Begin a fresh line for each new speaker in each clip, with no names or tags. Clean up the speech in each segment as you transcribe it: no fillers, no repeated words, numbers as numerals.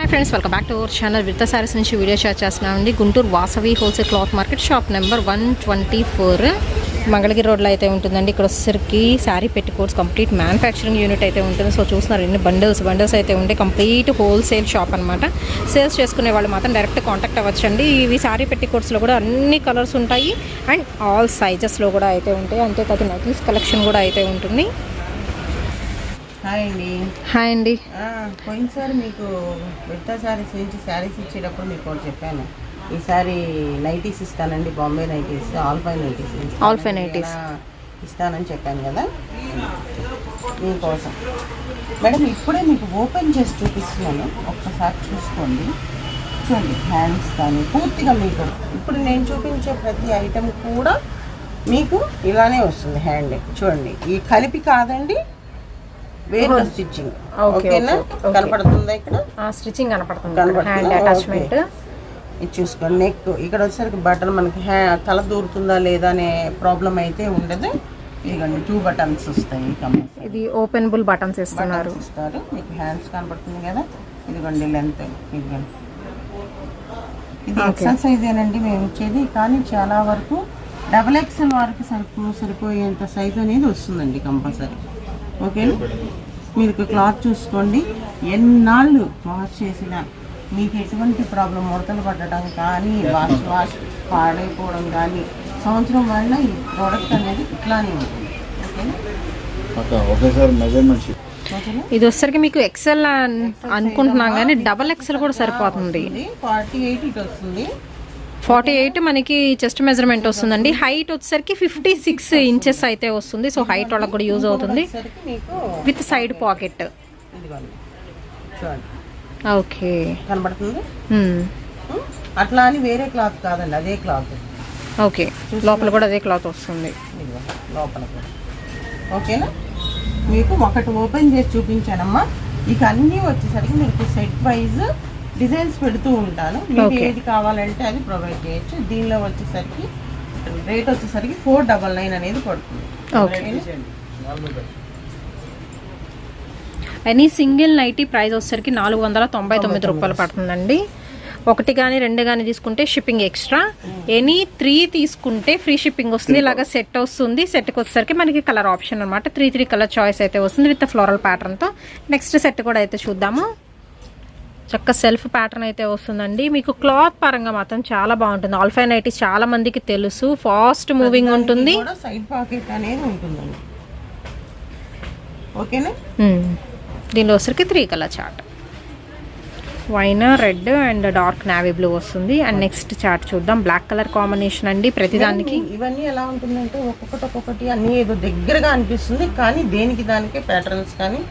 Hi friends, welcome back to our channel. With saris నుంచి video share చేస్తున్నామండి. Guntur Vasavi wholesale cloth market, shop number 124 Mangalagiri రోడ్లో అయితే ఉంటుందండి. ఇక్కడ వచ్చేసరికి sari petticoats complete manufacturing unit అయితే ఉంటుంది. సో చూస్తున్నారు, ఎన్ని బండిల్స్ అయితే ఉంటే కంప్లీట్ హోల్సేల్ షాప్ అనమాట. సేల్స్ చేసుకునే వాళ్ళు మాత్రం డైరెక్ట్ కాంటాక్ట్ అవ్వచ్చండి. ఇవి శారీ పెట్టికోట్స్లో కూడా అన్ని కలర్స్ ఉంటాయి అండ్ ఆల్ సైజెస్లో కూడా అయితే ఉంటాయి. అంతేకాదు నైటీస్ కలెక్షన్ కూడా అయితే ఉంటుంది.
హాయ్ అండి.
పోయినసారి మీకు విడతా శారీస్ నుంచి శారీస్ ఇచ్చేటప్పుడు మీకు ఒకటి చెప్పాను, ఈసారి నైటీస్ ఇస్తానండి, బాంబే నైటీస్, ఆల్ఫై నైటీస్ ఇస్తానని చెప్పాను కదా మీకోసం. మేడం ఇప్పుడే మీకు ఓపెన్ చేసి చూపిస్తున్నాను, ఒక్కసారి చూసుకోండి. చూడండి, హ్యాండ్స్ కానీ పూర్తిగా మీకు ఇప్పుడు నేను చూపించే ప్రతి ఐటెం కూడా మీకు ఇలానే వస్తుంది. హ్యాండ్ చూడండి, ఈ కలిపి కాదండి, వేరే స్టిచ్చింగ్. ఓకేనా? కనపడుతుందా? ఇక్కడ
స్టిచ్చింగ్ కనపడుతుంది. హ్యాండ్ అటాచ్మెంట్
ఇది చూసుకోండి. నెక్ ఇక్కడ వచ్చేసరికి బటన్ మనకి తల దూరుతుందా లేదా అనే ప్రాబ్లం అయితే ఉండదు. ఇదిగోండి 2 బటన్స్ వస్తాయి.
ఇది ఓపెనబుల్ బటన్స్ ఇస్తారు.
మీకు హ్యాండ్స్ కనపడుతుంది కదా, ఇదిగోండి లెంత్, ఇదిగోండి ఇది ఎక్సెల్ సైజేనండి మేము ఇచ్చేది, కానీ చాలా వరకు XXL వరకు సరిపోయేంత సైజ్ అనేది వస్తుందండి కంపల్సరీ. ఓకేనా? మీరు క్లాత్ చూసుకోండి, ఎన్నాళ్ళు వాష్ చేసినా మీకు ఎటువంటి ప్రాబ్లం, ముడతలు పట్టడం కానీ వాష్ పాడైపోవడం కానీ సంవత్సరం వల్ల ఈ ప్రోడక్ట్ అనేది ఇట్లానే ఉంటుంది.
ఇది వచ్చేసరికి మీకు ఎక్సెల్ అనుకుంటున్నాం కానీ XXL కూడా సరిపోతుంది.
48 ఇటు వస్తుంది.
48 మనకి చెస్ట్ మెజర్మెంట్ వస్తుందండి. హైట్ వచ్చేసరికి 56 ఇంచెస్ అయితే వస్తుంది. సో హైట్ వాళ్ళకి కూడా యూజ్ అవుతుంది విత్ సైడ్ పాకెట్. ఓకే,
కనబడుతుంది. అట్లా అని వేరే క్లాత్ కాదండి, అదే క్లాత్.
ఓకే, లోపల కూడా అదే క్లాత్ వస్తుంది
లోపల కూడా. ఓకేనా? మీకు ఒకటి ఓపెన్ చేసి చూపించానమ్మా. ఇక అన్నీ వచ్చేసరికి మీకు సెట్ వైజ్ డిజైన్స్ పెడుతూ ఉంటాను. మీకు ఏది కావాలంటే అది ప్రొవైడ్ చేయొచ్చు. దీనిలో వచ్చేసరికి రేట్ వచ్చేసరికి 499 అనేది పడుతుంది.
ఎనీ సింగిల్ నైటీ ప్రైస్ వచ్చేసరికి 499 రూపాయలు పడుతుందండి. 1 కానీ 2 కానీ తీసుకుంటే షిప్పింగ్ ఎక్స్ట్రా. ఎనీ 3 తీసుకుంటే ఫ్రీ షిప్పింగ్ వస్తుంది. ఇలాగా సెట్ వస్తుంది. సెట్కి వచ్చేసరికి మనకి కలర్ ఆప్షన్ అనమాట. 3 కలర్ చాయిస్ అయితే వస్తుంది విత్ ఫ్లోరల్ ప్యాటర్న్తో. నెక్స్ట్ సెట్ కూడా అయితే చూద్దాము. చక్క సెల్ఫ్ ప్యాటర్న్ అయితే వస్తుందండి. మీకు క్లాత్ పరంగా మాత్రం చాలా బాగుంటుంది. ఆల్ఫై నైటీ చాలా మందికి తెలుసు, ఫాస్ట్ మూవింగ్ ఉంటుంది.
సైడ్ పాకెట్ అనేది ఉంటుందండి. ఓకేనా?
దీనిలో వచ్చరికి 3 colour chart, wine, red and dark navy blue వస్తుంది. అండ్ నెక్స్ట్ చార్ట్ చూద్దాం. బ్లాక్ కలర్ కాంబినేషన్ అండి. ప్రతిదానికి
ఇవన్నీ ఎలా ఉంటుందంటే ఒక్కొక్కటి అన్ని ఏదో దగ్గరగా అనిపిస్తుంది, కానీ దేనికి దానికే ప్యాటర్న్స్ కానీ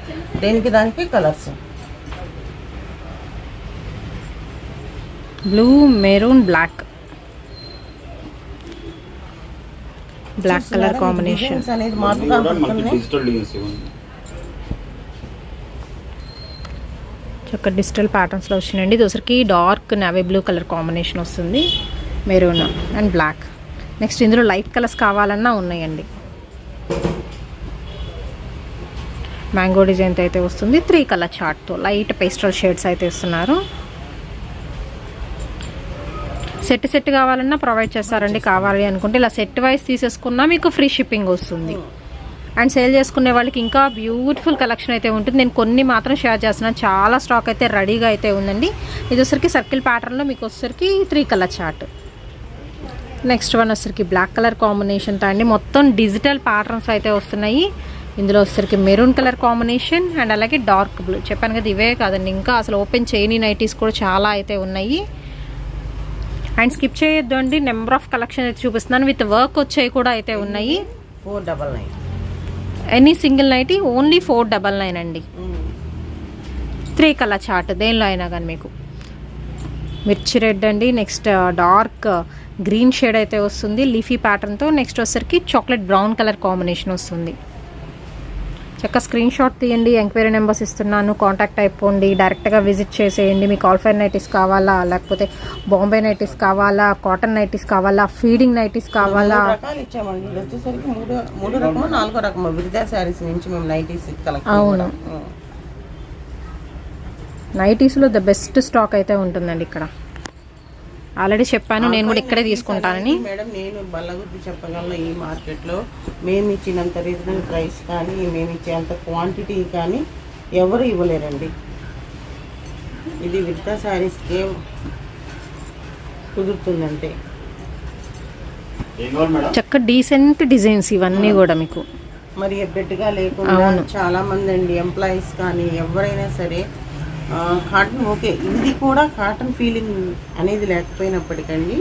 దేనికి దానికి colours.
Blue, maroon, black colour combination. చక్క డిజిటల్ ప్యాటర్న్స్లో వచ్చినాయండి. దోసరికి dark navy blue colour combination వస్తుంది, మెరూన్ అండ్ బ్లాక్. నెక్స్ట్ ఇందులో లైట్ కలర్స్ కావాలన్నా ఉన్నాయండి. మ్యాంగో డిజైన్ అయితే వస్తుంది. 3 కలర్ చార్ట్తో లైట్ పేస్టల్ షేడ్స్ అయితే ఇస్తున్నారు. సెట్ కావాలన్నా ప్రొవైడ్ చేస్తారండి. కావాలి అనుకుంటే ఇలా సెట్ వైజ్ తీసేసుకున్నా మీకు ఫ్రీ షిప్పింగ్ వస్తుంది. అండ్ సేల్ చేసుకునే వాళ్ళకి ఇంకా బ్యూటిఫుల్ కలెక్షన్ అయితే ఉంటుంది. నేను కొన్ని మాత్రం షేర్ చేస్తున్నాను, చాలా స్టాక్ అయితే రెడీగా అయితే ఉందండి. ఇది వచ్చరికి సర్కిల్ ప్యాటర్న్లో మీకు వచ్చరికి 3 కలర్ చార్ట్. నెక్స్ట్ వన్ వచ్చరికి బ్లాక్ కలర్ కాంబినేషన్తో అండి. మొత్తం డిజిటల్ ప్యాటర్న్స్ అయితే వస్తున్నాయి. ఇందులో వచ్చరికి మెరూన్ కలర్ కాంబినేషన్ అండ్ అలాగే డార్క్ బ్లూ. చెప్పాను కదా, ఇవే కాదండి, ఇంకా అసలు ఓపెన్ చేయని నైటీస్ కూడా చాలా అయితే ఉన్నాయి. అండ్ స్కిప్ చేయొద్దు అండి, నెంబర్ ఆఫ్ కలెక్షన్ అయితే చూపిస్తున్నాను. విత్ వర్క్ వచ్చేవి కూడా అయితే ఉన్నాయి.
499
ఎనీ సింగిల్ నైటీ ఓన్లీ 499 అండి. 3 కలర్ చార్ట్ దేనిలో అయినా కానీ మీకు. మిర్చి రెడ్ అండి. నెక్స్ట్ డార్క్ గ్రీన్ షేడ్ అయితే వస్తుంది లీఫీ ప్యాటర్న్తో. నెక్స్ట్ వచ్చేసరికి చాక్లెట్ బ్రౌన్ కలర్ కాంబినేషన్ వస్తుంది. చక్క స్క్రీన్ షాట్ తీయండి. ఎంక్వైరీ నెంబర్స్ ఇస్తున్నాను, కాంటాక్ట్ అయిపోండి. డైరెక్ట్గా విజిట్ చేసేయండి. మీకు ఆల్ఫై నైటీస్ కావాలా, లేకపోతే బాంబే నైటీస్ కావాలా, కాటన్ నైటీస్ కావాలా, ఫీడింగ్ నైటీస్ కావాలా,
ఇచ్చామండి. వచ్చేసరికి 3 రకము 4 రకము విడిదా శారీస్ నుంచి మేము నైటీస్ కలెక్ట్.
అవును, నైటీస్లో ద బెస్ట్ స్టాక్ అయితే ఉంటుందండి ఇక్కడ. ఆల్రెడీ చెప్పాను నేను కూడా ఇక్కడే తీసుకుంటానని.
మేడం నేను బల్లగుద్ది చెప్పగలను, ఈ మార్కెట్లో మేము ఇచ్చినంత రీజనబుల్ ప్రైస్ కానీ మేము ఇచ్చేంత క్వాంటిటీ కానీ ఎవరు ఇవ్వలేరండి. ఇది విత్తా శారీస్కే కుదురుతుందంటే.
చక్క డీసెంట్ డిజైన్స్ ఇవన్నీ కూడా మీకు
మరి ఎబ్బెట్టుగా లేకుండా చాలా మంది అండి ఎంప్లాయీస్ కానీ ఎవరైనా సరే కాటన్ ఓకే, ఇది కూడా కాటన్ ఫీలింగ్ అనేది లేకపోయినప్పటికండి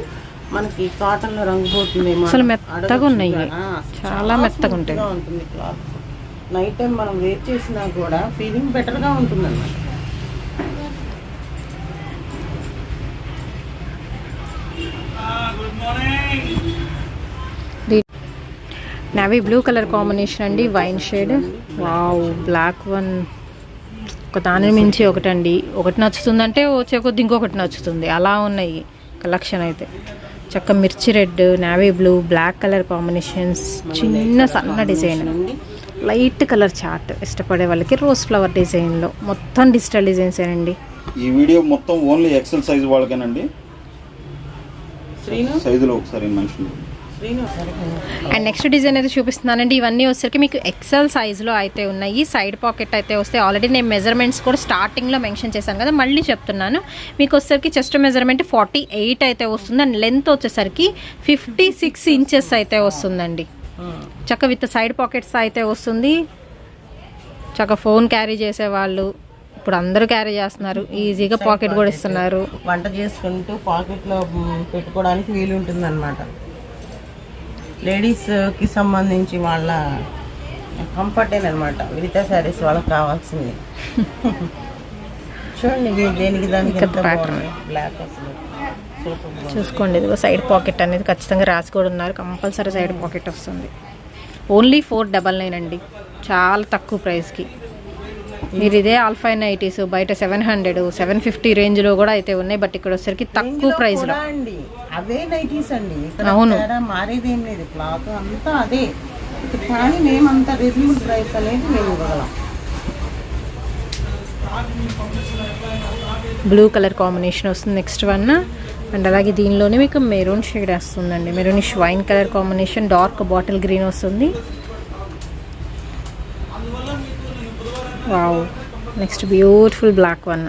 మనకి కాటన్లో రంగు పోతుందేమో,
అసలు మెత్తగా ఉన్నాయి, చాలా మెత్తగా ఉంటాయి
ఉంటుంది క్లాత్. నైట్ టైం మనం వేర్ చేసినా కూడా ఫీలింగ్ బెటర్గా ఉంటుందన్నమాట.
నావీ బ్లూ కలర్ కాంబినేషన్ అండి, wine shade. Wow, black one ఒక దాని మించి ఒకటండి. ఒకటి నచ్చుతుందంటే వచ్చే కొద్ది ఇంకొకటి నచ్చుతుంది, అలా ఉన్నాయి కలెక్షన్ అయితే. చక్క మిర్చి red, navy blue, black colour combinations, చిన్న సన్న డిజైన్, లైట్ కలర్ చార్ట్. ఇష్టపడే వాళ్ళకి రోజ్ ఫ్లవర్ డిజైన్లో మొత్తం డిజిటల్ డిజైన్స్ అండి.
ఈ వీడియో మొత్తం ఓన్లీ ఎక్సెల్ సైజ్ వాళ్ళకేనండి. సైజులో ఒకసారి మెన్షన్.
అండ్ నెక్స్ట్ డిజైన్ అయితే చూపిస్తున్నానండి. ఇవన్నీ వచ్చేసరికి మీకు ఎక్సెల్ సైజులో అయితే ఉన్నాయి. సైడ్ పాకెట్ అయితే వస్తే ఆల్రెడీ నేను మెజర్మెంట్స్ కూడా స్టార్టింగ్లో మెన్షన్ చేశాను కదా, మళ్ళీ చెప్తున్నాను. మీకు వచ్చేసరికి చెస్ట్ మెజర్మెంట్ 48 అయితే వస్తుంది. అండ్ లెంత్ వచ్చేసరికి 56 ఇంచెస్ అయితే వస్తుందండి. చక్క విత్ సైడ్ పాకెట్స్ అయితే వస్తుంది. చక్క ఫోన్ క్యారీ చేసేవాళ్ళు ఇప్పుడు అందరూ క్యారీ చేస్తున్నారు, ఈజీగా పాకెట్ కూడా ఇస్తున్నారు.
వంట చేసుకుంటూ పాకెట్లో పెట్టుకోవడానికి వీలు ఉంటుంది అన్నమాట. లేడీస్కి సంబంధించి వాళ్ళ కంఫర్ట్ అనమాట విరితా శారీస్ వాళ్ళకి కావాల్సింది. చూడండి దేనికి దానికి బ్లాక్ అసలు
చూసుకోండి. ఇదిగో సైడ్ పాకెట్ అనేది ఖచ్చితంగా రాసి కూడా ఉన్నారు, కంపల్సరీ సైడ్ పాకెట్ వస్తుంది. ఓన్లీ 499 అండి, చాలా తక్కువ ప్రైస్కి. మీరు ఇదే ఆల్ఫా నైటీస్ బయట 700, 750 రేంజ్లో కూడా అయితే ఉన్నాయి. బట్ ఇక్కడ వచ్చేసరికి తక్కువ ప్రైస్లో
అండి అవే నైటీస్ అండి.
అవును,
మారేది ఏం లేదు, క్లాత్ అంతా అదే. కానీ మేమంతా రీజనబుల్ ప్రైస్ అనేది మేము ఇవ్వగలం.
బ్లూ కలర్ కాంబినేషన్ వస్తుంది నెక్స్ట్ వన్. అండ్ అలాగే దీనిలోనే మీకు మెరూన్ షేడ్ వస్తుందండి, maroonish wine colour combination, dark bottle green వస్తుంది. Wow, next beautiful black one.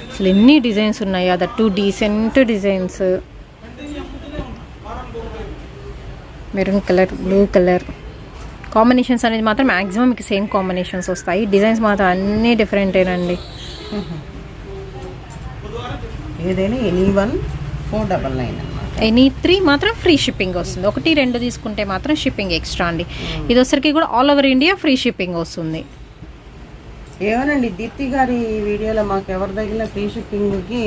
అసలు ఎన్ని డిజైన్స్ ఉన్నాయి, other two decent designs. Maroon colour, blue colour combinations అనేది మాత్రం మ్యాక్సిమం మీకు సేమ్ కాంబినేషన్స్ వస్తాయి. డిజైన్స్ మాత్రం అన్నీ డిఫరెంటేనండి.
ఏదైనా ఎనీ1 499 అన్నమాట.
ఎనీ3 మాత్రం ఫ్రీ షిప్పింగ్ వస్తుంది. 1, 2 తీసుకుంటే మాత్రం షిప్పింగ్ ఎక్స్ట్రా అండి. ఇది వచ్చరికి కూడా all over India free shipping వస్తుంది.
ఏమోనండి దీప్తి గారి వీడియోలో మాకు ఎవరు తగిలిన ఫ్రీ షిప్పింగ్కి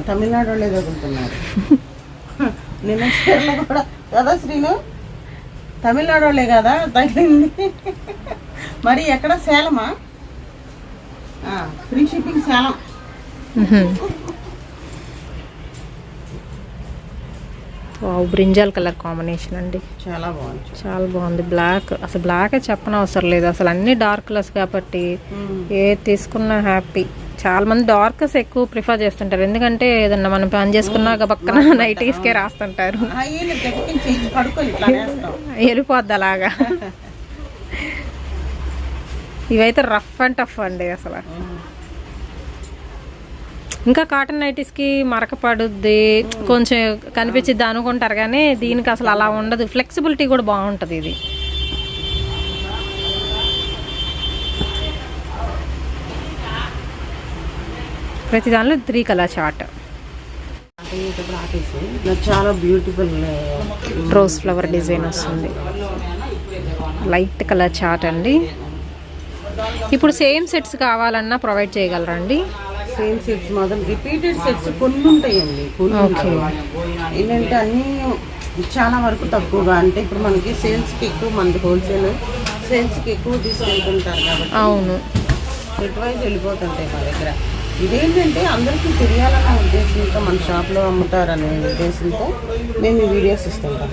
తమిళనాడు వాళ్ళే తగులుతున్నారు. నిన్న చీరలో కూడా కదా శ్రీను, తమిళనాడు వాళ్ళే కదా తగిలింది. మరి ఎక్కడ సేలమా? Free shipping Salem.
Brinjal colour combination అండి,
చాలా బాగుంది,
చాలా బాగుంది. బ్లాక్, అసలు బ్లాక్ చెప్పనవసరం లేదు, అసలు అన్ని డార్క్ కలర్స్ కాబట్టి ఏ తీసుకున్నా హ్యాపీ. చాలా మంది డార్క్స్ ఎక్కువ ప్రిఫర్ చేస్తుంటారు, ఎందుకంటే ఏదన్నా మనం పని చేసుకున్నా పక్కన నైటీస్కే రాస్తుంటారు, వెళ్ళిపోద్ది అలాగా. ఇవైతే రఫ్ అండ్ టఫ్ అండి అసలు. ఇంకా కాటన్ నైటీస్కి మరక పడుద్ది, కొంచెం కనిపించిద్ది అనుకుంటారు, కానీ దీనికి అసలు అలా ఉండదు. ఫ్లెక్సిబిలిటీ కూడా బాగుంటుంది. ఇది ప్రతి దానిలో 3 కలర్ చార్ట్.
చాలా బ్యూటిఫుల్
రోజ్ ఫ్లవర్ డిజైన్ వస్తుంది, లైట్ కలర్ చార్ట్ అండి. ఇప్పుడు సేమ్ సెట్స్ కావాలన్నా ప్రొవైడ్ చేయగలరండి.
సేమ్ సెట్స్ మాత్రం రిపీటెడ్ సెట్స్ కొన్ని ఉంటాయండి.
ఓకే,
ఏంటంటే అన్నీ చాలా వరకు తక్కువగా, అంటే ఇప్పుడు మనకి సేల్స్కి ఎక్కువ, మనకి హోల్సేల్ సేల్స్కి ఎక్కువ తీసుకెళ్తుంటారు కాబట్టి
అవును,
సెట్ వైజ్ వెళ్ళిపోతుంటాయి మా దగ్గర. ఇదేంటంటే అందరికీ తెలియాలన్న ఉద్దేశంతో, మన షాప్లో అమ్ముతారనే ఉద్దేశంతో మేము ఈ వీడియోస్ ఇస్తుంటాం.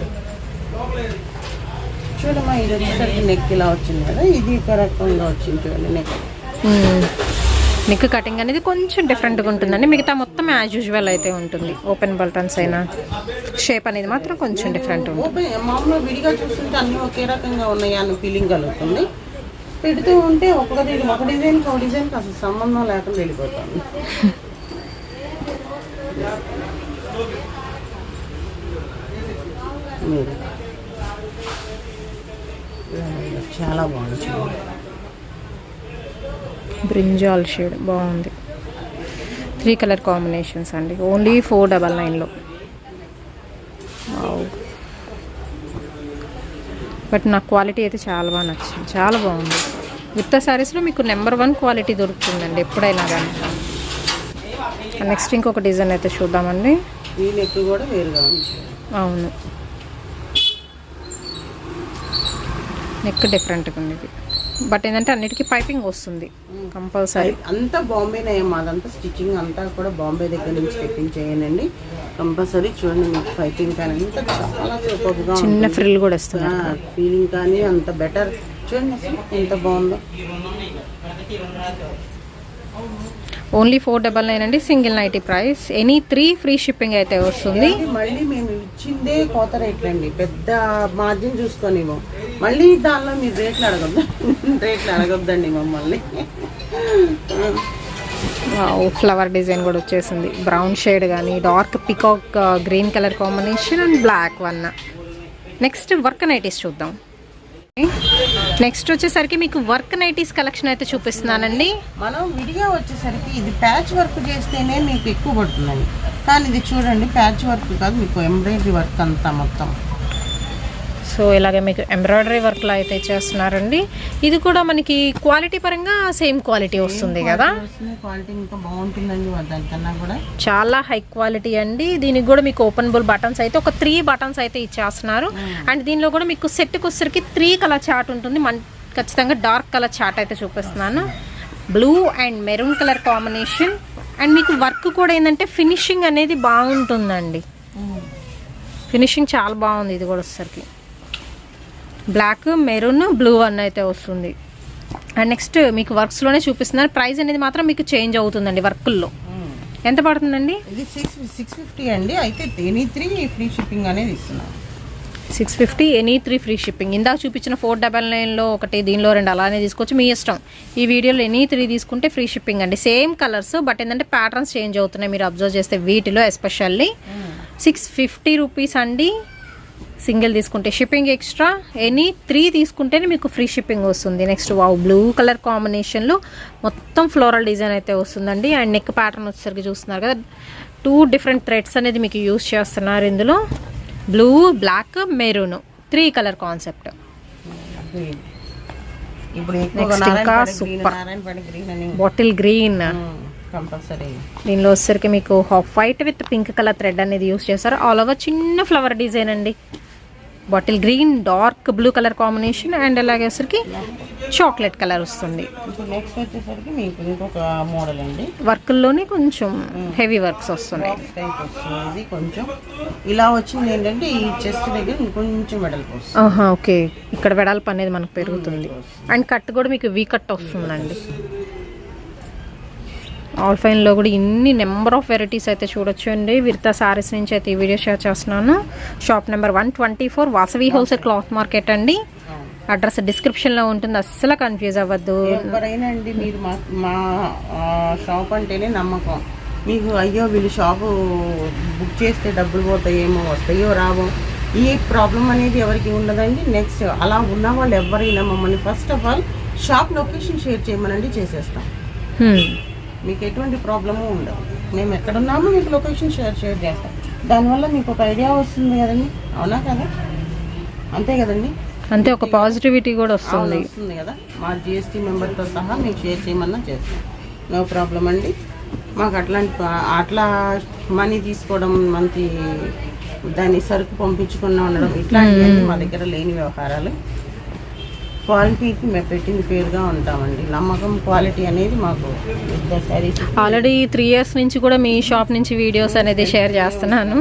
చూడమ్మా, ఇది వచ్చేసరికి నెక్ ఇలా వచ్చింది కదా, ఇది ఒక రకంగా వచ్చింది చూడండి నెక్.
నెక్ కటింగ్ అనేది కొంచెం డిఫరెంట్గా ఉంటుందండి. మిగతా మొత్తం యాజ్ యూజువల్ అయితే ఉంటుంది. ఓపెన్ బటన్స్ అయినా షేప్ అనేది మాత్రం కొంచెం డిఫరెంట్ ఉంటుంది.
మామూలుగా విడిగా చూస్తుంటే అన్నీ ఒకే రకంగా ఉన్నాయి అన్న ఫీలింగ్ కలుగుతుంది. పెడుతూ ఉంటే ఒక డిజైన్కి ఒక డిజైన్కి అసలు సంబంధం లేకుండా వెళ్ళిపోతాను. చాలా బాగుంది.
బ్రింజాల్ షేడ్ బాగుంది. 3 కలర్ కాంబినేషన్స్ అండి. ఓన్లీ 499లో. బట్ నాకు క్వాలిటీ అయితే చాలా బాగా నచ్చింది. చాలా బాగుంది. గుప్తా శారీస్లో మీకు నెంబర్ 1 క్వాలిటీ దొరుకుతుందండి ఎప్పుడైనా కానీ. నెక్స్ట్ ఇంకొక డిజైన్ అయితే చూద్దామండి.
ఈ నెక్ కూడా వేరుగా ఉంది.
అవును, నెక్ డిఫరెంట్గా ఉంది ఇది. బట్ ఏంటంటే అన్నిటికీ పైపింగ్ వస్తుంది కంపల్సరీ.
అంతా బాంబేనే, మాదంతా స్టిచ్చింగ్ అంతా కూడా బాంబే దగ్గర నుంచి తెప్పించేయనండి. కంపల్సరీ చూడండి, మీకు పైపింగ్ కానీ అంతా చాలా సూపర్గా,
చిన్న ఫ్రిల్ కూడా వస్తుంది.
ఫీలింగ్ కానీ అంత బెటర్. చూడండి అసలు ఎంత బాగుందో.
ఓన్లీ 499 అండి. Single nightie price. Any 3 free shipping అయితే వస్తుంది.
మళ్ళీ మేము ఇచ్చిందే కోత రేట్లు అండి, పెద్ద మార్జిన్ చూసుకొని మళ్ళీ దానిలో మీరు రేట్లు అడగొద్దండి మమ్మల్ని.
ఫ్లవర్ డిజైన్ కూడా వచ్చేసింది. బ్రౌన్ షేడ్ కానీ dark peacock green colour combination and black one. Next work nighties చూద్దాం. నెక్స్ట్ వచ్చేసరికి మీకు వర్క్ నైటీస్ కలెక్షన్ అయితే చూపిస్తున్నానండి.
మనం విడిగా వచ్చేసరికి ఇది ప్యాచ్ వర్క్ చేస్తేనే మీకు ఎక్కువ పడుతుందండి. కానీ ఇది చూడండి, ప్యాచ్ వర్క్ కాదు, మీకు ఎంబ్రాయిడరీ వర్క్ అంతా మొత్తం.
సో ఇలాగే మీకు ఎంబ్రాయిడరీ వర్క్లో అయితే చేస్తున్నారండి. ఇది కూడా మనకి క్వాలిటీ పరంగా సేమ్ క్వాలిటీ వస్తుంది కదా.
క్వాలిటీ ఇంకా బాగుంటుందండి దానికన్నా కూడా.
చాలా హై క్వాలిటీ అండి. దీనికి కూడా మీకు ఓపెనబుల్ బటన్స్ అయితే ఒక 3 బటన్స్ అయితే ఇచ్చేస్తున్నారు. అండ్ దీనిలో కూడా మీకు సెట్కి వచ్చేసరికి 3 కలర్ చార్ట్ ఉంటుంది. ఖచ్చితంగా డార్క్ కలర్ చార్ట్ అయితే చూపిస్తున్నాను. Blue and maroon colour combination. And మీకు వర్క్ కూడా ఏంటంటే ఫినిషింగ్ అనేది బాగుంటుందండి. ఫినిషింగ్ చాలా బాగుంది. ఇది కూడా వచ్చేసరికి బ్లాక్ మెరూన్ బ్లూ వన్ అయితే వస్తుంది. అండ్ నెక్స్ట్ మీకు వర్క్స్లోనే చూపిస్తున్నారు. ప్రైస్ అనేది మాత్రం మీకు చేంజ్ అవుతుందండి. వర్కుల్లో ఎంత పడుతుందండి?
ఇది 650 అండి. అయితే ఎనీ 3 ఫ్రీ షిప్పింగ్ అనేది ఇస్తున్నాం.
650 ఎనీ 3 ఫ్రీ షిప్పింగ్. ఇందాక చూపించిన 499లో ఒకటి, దీనిలో 2 అలానే తీసుకోవచ్చు, మీ ఇష్టం. ఈ వీడియోలో ఎనీ 3 తీసుకుంటే ఫ్రీ షిప్పింగ్ అండి. సేమ్ కలర్స్, బట్ ఏంటంటే ప్యాటర్న్స్ చేంజ్ అవుతున్నాయి. మీరు అబ్జర్వ్ చేస్తే వీటిలో ఎస్పెషల్లీ 650 రూపీస్ అండి. సింగిల్ తీసుకుంటే షిప్పింగ్ ఎక్స్ట్రా. ఎనీ 3 తీసుకుంటేనే మీకు ఫ్రీ షిప్పింగ్ వస్తుంది. నెక్స్ట్ బ్లూ కలర్ కాంబినేషన్లో మొత్తం ఫ్లోరల్ డిజైన్ అయితే వస్తుందండి. అండ్ నెక్ ప్యాటర్న్ వచ్చేసరికి చూస్తున్నారు కదా, 2 డిఫరెంట్ థ్రెడ్స్ అనేది మీకు యూజ్ చేస్తున్నారు ఇందులో. Blue, black, maroon 3 colour concept. Next ఇంకా సూపర్ బాటిల్ గ్రీన్. దీనిలో వచ్చేసరికి మీకు half white with pink colour thread అనేది యూజ్ చేస్తారు. ఆల్ ఓవర్ చిన్న ఫ్లవర్ డిజైన్ అండి. Bottle green, dark blue colour combination and అలాగే వచ్చేసరికి చాక్లెట్ కలర్ వస్తుంది.
నెక్స్ట్ వచ్చేసరికి మీకు ఇంకొక మోడల్ అండి.
వర్క్లోనే కొంచెం హెవీ వర్క్స్ వస్తున్నాయి.
ఇది కొంచెం ఇలా వచ్చింది ఏంటంటే ఈ చెస్ట్ దగ్గర ఇంకొంచెం వెడల్పు వస్తుంది.
ఓకే, ఇక్కడ వెడల్పు అనేది మనకు పెరుగుతుంది. అండ్ కట్ కూడా మీకు వీ కట్ వస్తుందండి. ఆల్ఫైన్లో కూడా ఇన్ని నెంబర్ ఆఫ్ వెరైటీస్ అయితే చూడొచ్చు అండి. విర్తా సారీస్ నుంచి అయితే ఈ వీడియో షేర్ చేస్తున్నాను. Shop number 124 Vasavi wholesale cloth market అండి. అడ్రస్ డిస్క్రిప్షన్లో ఉంటుంది, అస్సలు కన్ఫ్యూజ్ అవ్వద్దు.
ఎవరైనా అండి మీరు మా షాప్ అంటేనే నమ్మకం. మీకు అయ్యో వీళ్ళు షాపు బుక్ చేస్తే డబ్బులు పోతాయేమో, వస్తాయో రావో, ఈ ప్రాబ్లం అనేది ఎవరికి ఉండదండి. నెక్స్ట్ అలా ఉన్న వాళ్ళు ఎవరైనా మమ్మల్ని first of all shop location share చేయమనండి, చేసేస్తాం. మీకు ఎటువంటి ప్రాబ్లము ఉండదు. మేము ఎక్కడున్నామో మీకు లొకేషన్ షేర్ చేస్తాం. దానివల్ల మీకు ఒక ఐడియా వస్తుంది కదండి. అవునా కదా? అంతే కదండి.
అంతే, ఒక పాజిటివిటీ కూడా వస్తుంది
కదా. మా జిఎస్టీ మెంబర్తో సహా మీకు షేర్ చేయమన్నా చేస్తాం. నో ప్రాబ్లం అండి. మాకు అట్లా మనీ తీసుకోవడం, మనకి దాన్ని సరుకు పంపించకుండా ఉండడం, ఇట్లాంటివన్నీ మా దగ్గర లేని వ్యవహారాలు. క్వాలిటీకి మేము పెట్టింది పేరుగా ఉంటామండి. నమ్మకం, క్వాలిటీ అనేది మాకు
ఆల్రెడీ 3 years నుంచి కూడా మీ షాప్ నుంచి వీడియోస్ అనేది షేర్ చేస్తున్నాను.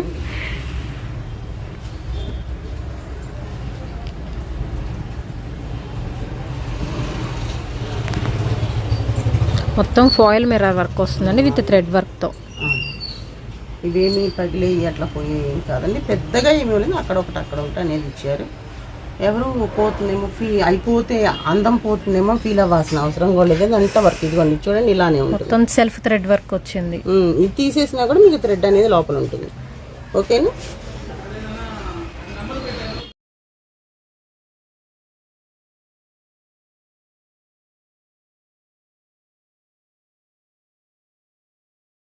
మొత్తం ఫాయిల్ మిర్రర్ వర్క్ వస్తుందండి విత్ థ్రెడ్ వర్క్తో.
ఇవేమి పగిలేవి అట్లా పోయేవి ఏం కాదండి, పెద్దగా ఏమి లేదు, అక్కడ ఒకటి అనేది ఇచ్చారు. ఎవరు పోతుందేమో అయిపోతే అందం పోతుందేమో ఫీల్ అవ్వాల్సిన అవసరం కూడా లేదు, అంత వర్క్ ఇదిగోండి చూడండి ఇలానే ఉంటుంది.
మొత్తం సెల్ఫ్ థ్రెడ్ వర్క్ వచ్చింది.
ఇది తీసేసినా కూడా మీకు థ్రెడ్ అనేది లోపల ఉంటుంది. ఓకేనా.